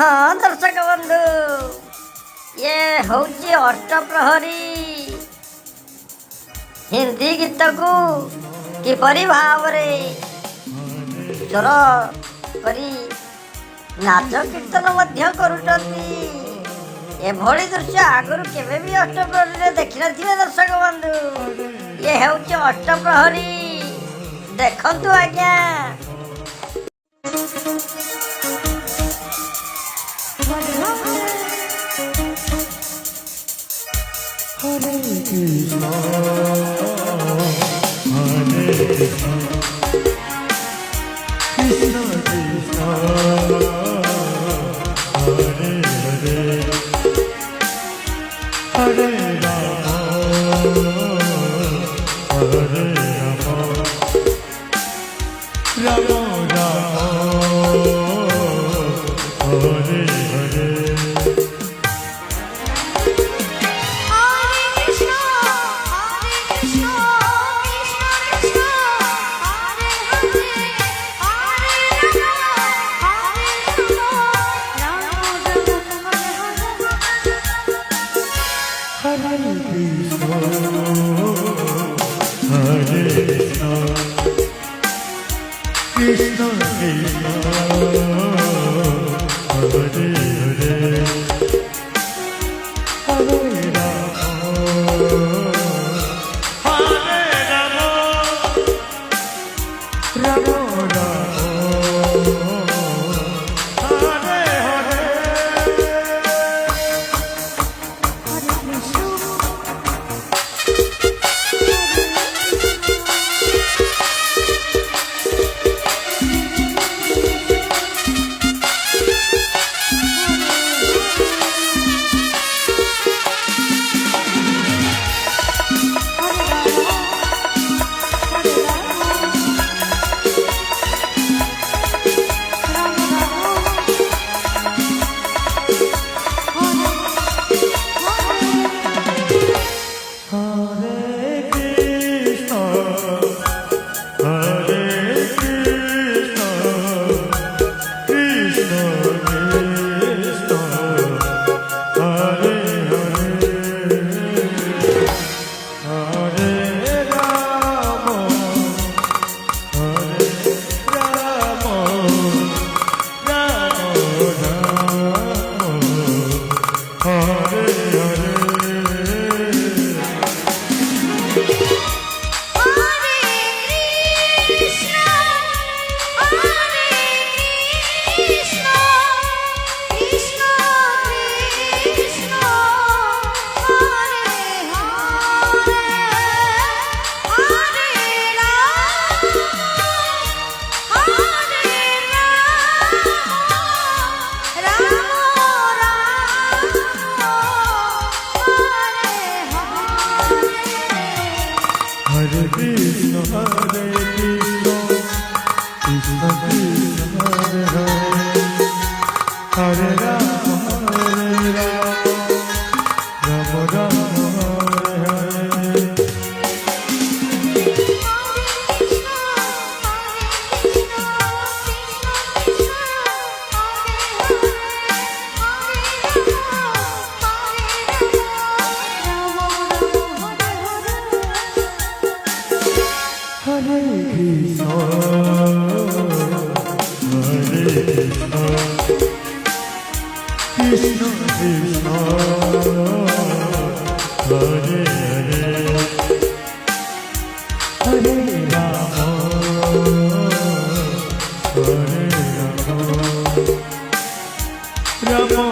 हाँ दर्शक बंधु ये हूँ अष्टप्रहरी हिंदी गीत को किपरि भाव स्वर करी नाच कीर्तन एभली दृश्य आगुरी केवे भी अष्टप्रहरी देखी नथिबे दर्शक बंधु। ये हूँ अष्टप्रहरी देखंतु आज्ञा। Hare Krishna, Hare Krishna, Krishna Krishna, Hare Hare, Hare Rama, Hare Rama, Rama Rama, Hare Hare. Hare Krishna, Hare Krishna, Krishna Krishna, Hare Hare, Hare Rama, Rama Rama, Hare Hare. Hare Krishna, Hare Krishna, Krishna Krishna, Hare Hare, Hare Rama, Hare Rama, Rama Rama, Hare Hare. Hare Krishna, Hare Krishna, Krishna Krishna, Hare Hare, Hare Rama, Hare Rama, Rama